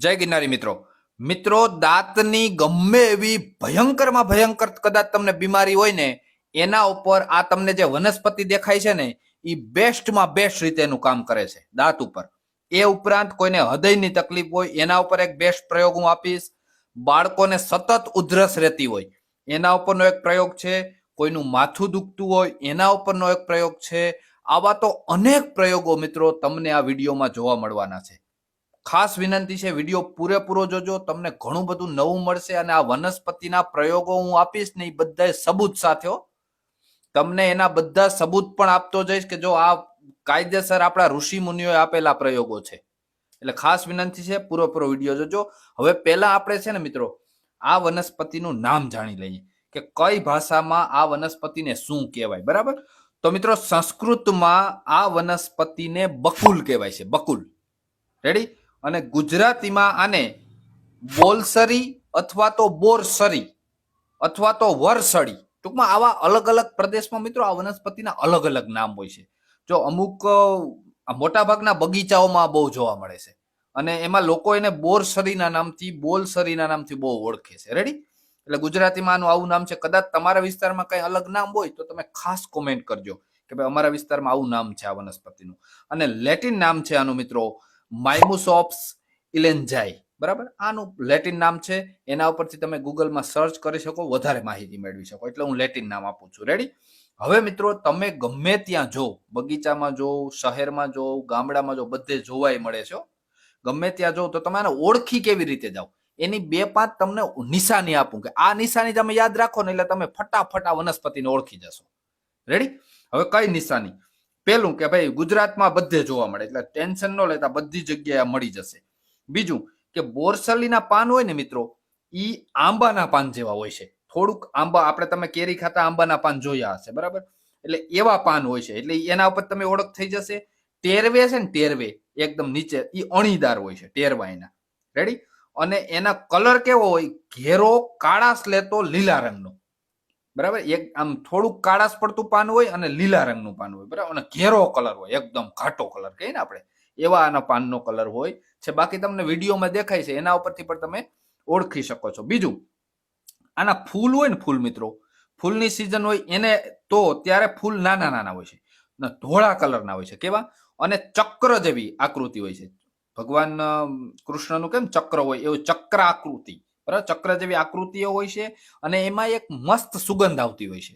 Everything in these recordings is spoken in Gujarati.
જય ગિરનારી મિત્રો દાંતની ગમે એવી ભયંકરમાં ભયંકર કદાચ તમને બીમારી હોય ને એના ઉપર આ તમને જે વનસ્પતિ દેખાય છે ને એ બેસ્ટમાં બેસ્ટ રીતે એનું કામ કરે છે દાંત ઉપર. એ ઉપરાંત કોઈને હૃદયની તકલીફ હોય એના ઉપર એક બેસ્ટ પ્રયોગ હું આપીશ. બાળકોને સતત ઉધરસ રહેતી હોય એના ઉપરનો એક પ્રયોગ છે. કોઈનું માથું દુખતું હોય એના ઉપરનો એક પ્રયોગ છે. આવા તો અનેક પ્રયોગો મિત્રો તમને આ વિડીયોમાં જોવા મળવાના છે. ખાસ વિનંતી છે, વિડીયો પૂરેપૂરો જોજો, તમને ઘણું બધું નવું મળશે. અને આ વનસ્પતિના પ્રયોગો હું આપીશ ને એ બધા સબૂત સાથે તમને એના બધા સબૂત પણ આપતો જઈશ કે જો આ કાયદેસર આપણા ઋષિ મુનિઓએ આપેલા પ્રયોગો છે. એટલે ખાસ વિનંતી છે, પૂરેપૂરો વિડીયો જોજો. હવે પહેલા આપણે છે ને મિત્રો આ વનસ્પતિનું નામ જાણી લઈએ કે કઈ ભાષામાં આ વનસ્પતિને શું કહેવાય. બરાબર, તો મિત્રો સંસ્કૃતમાં આ વનસ્પતિને બકુલ કહેવાય છે. બકુલ, રેડી. અને ગુજરાતીમાં આને બોલસરી અથવા તો બોરસરી અથવા તો વરસડી, ટૂંકમાં આવા અલગ અલગ પ્રદેશમાં મિત્રો આ વનસ્પતિના અલગ અલગ નામ હોય છે. જો અમુક મોટા ભાગના બગીચાઓમાં બહુ જોવા મળે છે અને એમાં લોકો એને બોરસરીના નામથી બોલસરીના નામથી બહુ ઓળખે છે. રેડી. એટલે ગુજરાતીમાં આનું આવું નામ છે. કદાચ તમારા વિસ્તારમાં કઈ અલગ નામ હોય તો તમે ખાસ કોમેન્ટ કરજો કે ભાઈ અમારા વિસ્તારમાં આવું નામ છે આ વનસ્પતિનું. અને લેટિન નામ છે આનું મિત્રો માઇમુસોપ્સ ઇલેન્જાઈ. બરાબર, આનું લેટિન નામ છે. એના ઉપરથી તમે ગૂગલમાં સર્ચ કરી શકો, વધારે માહિતી મેળવી શકો. એટલે હું લેટિન નામ આપું છું. રેડી. હવે મિત્રો તમે ગમે ત્યાં જો, બગીચામાં જો, શહેરમાં જો, ગામડામાં જો, બધે જોવાય મળે છે. ગમે ત્યાં જો તો તમે આને ઓળખી કેવી રીતે જાઓ એની 2-5 તમને નિશાની આપું કે આ નિશાની તમે યાદ રાખો ને એટલે તમે ફટાફટ આ વનસ્પતિને ઓળખી જશો. રેડી. હવે કઈ નિશાની? પેલું કે ભાઈ ગુજરાતમાં બધે જોવા મળે એટલે ટેન્શન ન લેતા, બધી જગ્યાએ મળી જશે. બીજું કે બોરસલીના પાન હોય ને મિત્રો ઈ આંબાના પાન જેવા હોય છે. થોડુંક આંબા, આપણે તમે કેરી ખાતા આંબાના પાન જોયા હશે. બરાબર, એટલે એવા પાન હોય છે. એટલે એના ઉપર તમે ઓળખ થઈ જશે. ટેરવે છે ને, ટેરવે એકદમ નીચે ઈ અણીદાર હોય છે, ટેરવા એના. રેડી. અને એના કલર કેવો હોય? ઘેરો કાળાશ લેતો લીલા રંગનો. બરાબર, એક આમ થોડુંક કાળાશ પડતું પાન હોય અને લીલા રંગનું પાન હોય. બરાબર, અને ઘેરો કલર હોય, એકદમ ઘાટો કલર કહીએ ને આપણે, એવા આના પાનનો કલર હોય છે. બાકી તમને વિડીયોમાં દેખાય છે એના ઉપરથી પણ તમે ઓળખી શકો છો. બીજું, આના ફૂલ હોય ને, ફૂલ મિત્રો, ફૂલની સિઝન હોય એને તો ત્યારે ફૂલ નાના નાના હોય છે, ધોળા કલરના હોય છે. કેવા? અને ચક્ર જેવી આકૃતિ હોય છે. ભગવાન કૃષ્ણનું કેમ ચક્ર હોય એવું ચક્ર આકૃતિ, બરાબર, ચક્ર જેવી આકૃતિઓ હોય છે. અને એમાં એક મસ્ત સુગંધ આવતી હોય છે.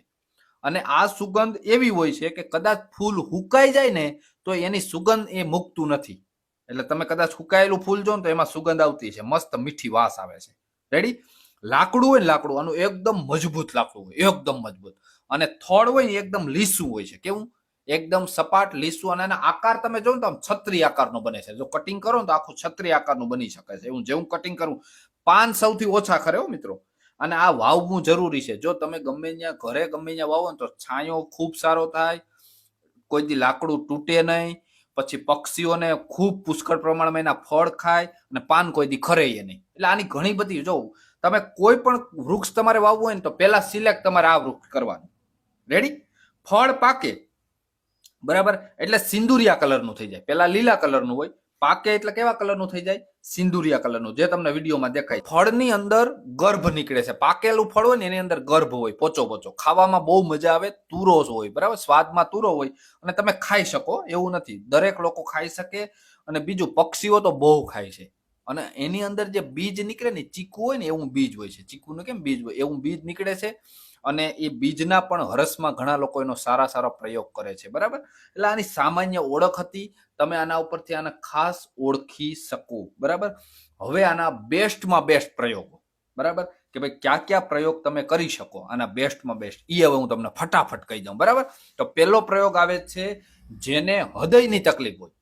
અને આ સુગંધ એવી હોય છે કે કદાચ ફૂલ હુકાઈ જાય ને તો એની સુગંધ એ મૂકતું નથી. એટલે તમે કદાચ હુકાયેલું ફૂલ જો ને તો એમાં સુગંધ આવતી છે, મસ્ત મીઠી વાસ આવે છે. રેડી. લાકડું હોય ને, લાકડું આનું એકદમ મજબૂત લાકડું હોય, એકદમ મજબૂત. અને થડ હોય ને એકદમ લીસું હોય છે. કેવું? એકદમ સપાટ લીસું. અને એના આકાર તમે જો ને તો આમ છત્રી આકારનો બને છે. જો કટિંગ કરો ને તો આખું છત્રી આકારનું બની શકે છે. એવું જેવું કટિંગ કરું, પાન સૌથી ઓછા ખરે હો મિત્રો. અને આ વાવવું જરૂરી છે. જો તમે ગમે ત્યાં ઘરે ગમે ત્યાં વાવો ને તો છાંયો ખૂબ સારો થાય, કોઈ દી લાકડું તૂટે નહીં, પછી પક્ષીઓને ખૂબ પુષ્કળ પ્રમાણમાં એના ફળ ખાય અને પાન કોઈ દી ખરે નહીં. એટલે આની ઘણી બધી, જો તમે કોઈ પણ વૃક્ષ તમારે વાવવું હોય ને તો પહેલા સિલેક્ટ તમારે આ વૃક્ષ કરવાનું. રેડી. ફળ પાકે, બરાબર, એટલે સિંદુરિયા કલરનું થઈ જાય. પહેલા લીલા કલરનું હોય, પાકે એટલે કેવા કલરનું થઈ જાય? સિંદુરિયા કલરનું, જે તમને વિડીયોમાં દેખાય. ફળની અંદર ગર્ભ નીકળે છે. પાકેલું ફળ હોય ને એની અંદર ગર્ભ હોય, પોચો પોચો. ખાવામાં બહુ મજા આવે, તુરો હોય. બરાબર, સ્વાદમાં તુરો હોય અને તમે ખાઈ શકો એવું નથી, દરેક લોકો ખાઈ શકે. અને બીજું, પક્ષીઓ તો બહુ ખાય છે. અને એની અંદર જે બીજ નીકળે ને, ચીકુ હોય ને એવું બીજ હોય છે. ચીકુનું કેમ બીજ હોય એવું બીજ નીકળે છે. અને એ બીજના પણ હરસમાં ઘણા લોકો એનો સારા સારા પ્રયોગ કરે છે. બરાબર, એટલે આની સામાન્ય ઓળખ હતી. તમે આના ઉપરથી આને ખાસ ઓળખી શકો. બરાબર. હવે આના બેસ્ટમાં બેસ્ટ પ્રયોગો, બરાબર, કે ભાઈ ક્યાં ક્યાં પ્રયોગ તમે કરી શકો આના બેસ્ટમાં બેસ્ટ, એ હવે હું તમને ફટાફટ કહી દઉં. બરાબર, તો પહેલો પ્રયોગ આવે છે જેને હૃદયની તકલીફ હોય.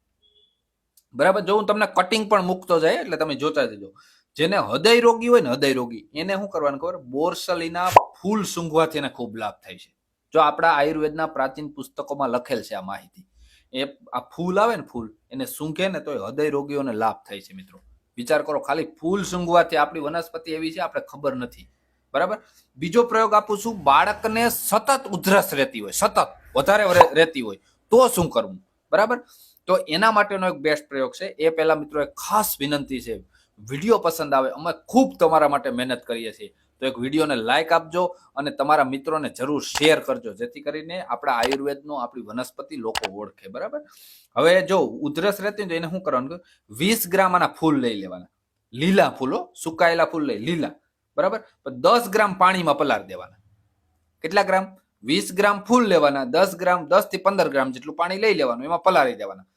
બરાબર, જો હું તમને કટિંગ પણ મૂકતો જાય એટલે તમે જોતા જજો. જેને હૃદય રોગી હોય ને, હૃદય રોગી, એને શું કરવાનું ખબર? બોરસલીના ફૂલ સૂંઘવાથી એને ખૂબ લાભ થાય છે. જો આપણા આયુર્વેદના પ્રાચીન પુસ્તકોમાં લખેલ છે આ માહિતી. એ આ ફૂલ આવે ને, ફૂલ એને સૂંઘે ને તો હૃદય રોગીઓને લાભ થાય છે. મિત્રો વિચાર કરો, ખાલી ફૂલ સૂંઘવાથી આપણી વનસ્પતિ એવી છે આપણે ખબર નથી. બરાબર. બીજો પ્રયોગ આપું છું. બાળકને સતત ઉધરસ રહેતી હોય, સતત વધારે રહેતી હોય તો શું કરવું? બરાબર, તો એના માટેનો એક બેસ્ટ પ્રયોગ છે. એ પહેલા મિત્રો એક ખાસ વિનંતી છે, વિડીયો પસંદ આવે, અમે ખૂબ તમારા માટે મહેનત કરીએ છીએ, તો એક વિડીયોને લાઈક આપજો અને તમારા મિત્રોને જરૂર શેર કરજો, જેથી કરીને આપણા આયુર્વેદનો, આપણી વનસ્પતિ લોકો ઓળખે. બરાબર. હવે જો ઉધરસ રહેતી તો એને શું કરવાનું, 20 ગ્રામ આના ફૂલ લઈ લેવાના, લીલા ફૂલો, સુકાયેલા ફૂલ લઈ લીલા. બરાબર. 10 ગ્રામ પાણીમાં પલાળી દેવાના. કેટલા ગ્રામ? 20 ગ્રામ ફૂલ લેવાના, 10 ગ્રામ, 10 થી 15 ગ્રામ જેટલું પાણી લઈ લેવાનું, એમાં પલાળી દેવાના.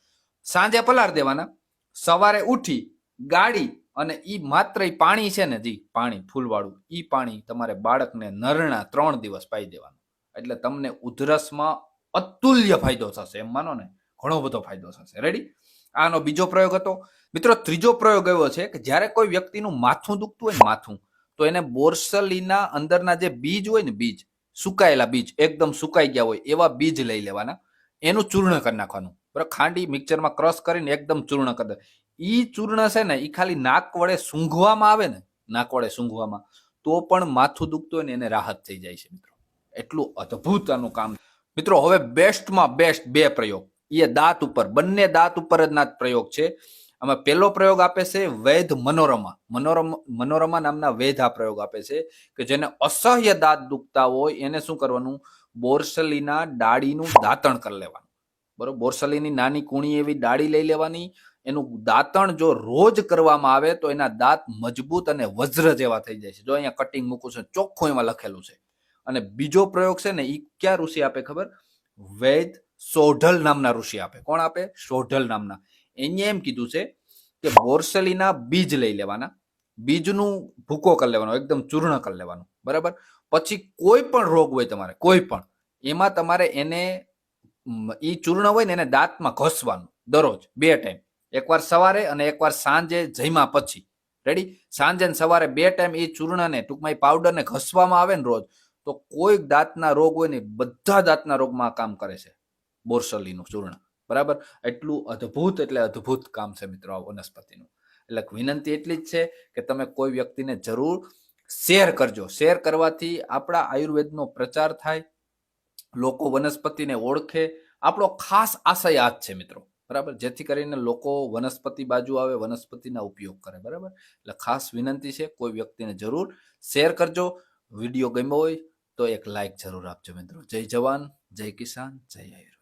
સાંજે પલાળી દેવાના, સવારે ઉઠી ગાળી અને ઈ માત્ર ઈ પાણી છે ને, જી પાણી ફૂલવાળું, ઈ પાણી તમારે બાળકને નરણા 3 દિવસ પાઈ દેવાનું. એટલે તમને ઉધરસમાં અતુલ્ય ફાયદો થશે, એમ માનો ને, ઘણો બધો ફાયદો થશે. રેડી? આનો બીજો પ્રયોગ હતો મિત્રો. ત્રીજો પ્રયોગ એવો છે કે જ્યારે કોઈ વ્યક્તિનું માથું દુખતું હોય ને, માથું, તો એને બોરસલીના અંદરના જે બીજ હોય ને, બીજ, સુકાયેલા બીજ, એકદમ સુકાઈ ગયા હોય એવા બીજ લઈ લેવાના, એનું ચૂર્ણ કરી નાખવાનું. બરાબર. ખાંડી મિક્સરમાં ક્રશ કરીને એકદમ ચૂર્ણ કરી દે. ઈ ચૂર્ણ છે ને, ઈ ખાલી નાક વડે સૂંઘવામાં આવે ને, નાક વડે સૂંઘવામાં, તો પણ માથું દુખતું હોય ને એને રાહત થઈ જાય છે મિત્રો. એટલું અદ્ભુત આનું કામ. મિત્રો હવે બેસ્ટમાં બેસ્ટ 2 પ્રયોગ, એ દાંત ઉપર, બંને દાંત ઉપર જ ના પ્રયોગ છે. આમાં પહેલો પ્રયોગ આપે છે વૈદ મનોરમા. મનોરમા નામના વૈદ આ પ્રયોગ આપે છે કે જેને અસહ્ય દાંત દુખતા હોય એને શું કરવાનું, બોરસલીના ડાળીનું દાંતણ કરી લેવાનું. બરોબર. બોરસલીની નાની કૂણી એવી ડાળી લઈ લેવાની. એનું દાંતણ જો રોજ કરવામાં આવે તો એના દાંત મજબૂત અને વજ્ર જેવા થઈ જાય છે. જો અહીંયા કટિંગ મૂકું છું, ચોખ્ખું એમાં લખેલું છે. અને બીજો પ્રયોગ છે ને, એ ક્યાં ઋષિ આપે ખબર? વૈદ સોઢલ નામના ઋષિ આપે. કોણ આપે? સોઢલ નામના. એને એમ કીધું છે કે બોરસલીના બીજ લઈ લેવાના, બીજનું ભૂકો કરી લેવાનો, એકદમ ચૂર્ણ કરી લેવાનું. બરાબર. પછી કોઈ પણ રોગ હોય તમારે, કોઈ પણ, એમાં તમારે એને ઈ ચૂર્ણ હોય ને એને દાંતમાં ઘસવાનું દરરોજ 2 ટાઈમ, એકવાર સવારે અને એકવાર સાંજે જમ્યા પછી. રેડી? સાંજે ને સવારે 2 ટાઈમ એ ચૂર્ણને, ટૂંકમાં એ પાવડરને ઘસવામાં આવે ને રોજ, તો કોઈ દાંતના રોગ હોય ને, બધા દાંતના રોગમાં કામ કરે છે બોરસલીનું ચૂર્ણ. બરાબર. એટલું અદ્ભુત, એટલે અદ્ભુત કામ છે મિત્રો આ વનસ્પતિનું. એટલે વિનંતી એટલી જ છે કે તમે કોઈ વ્યક્તિને જરૂર શેર કરજો. શેર કરવાથી આપણા આયુર્વેદનો પ્રચાર થાય, લોકો વનસ્પતિને ઓળખે. આપણો ખાસ આશય આ જ છે મિત્રો. બરાબર. જેથી કરીને લોકો વનસ્પતિ બાજુ આવે, વનસ્પતિના ઉપયોગ કરે. બરાબર. એટલે ખાસ વિનંતી છે, કોઈ વ્યક્તિને જરૂર શેર કરજો. વિડીયો ગમ્યો હોય તો એક લાઈક જરૂર આપજો મિત્રો. જય જવાન, જય કિસાન, જય આયુર્વેદ.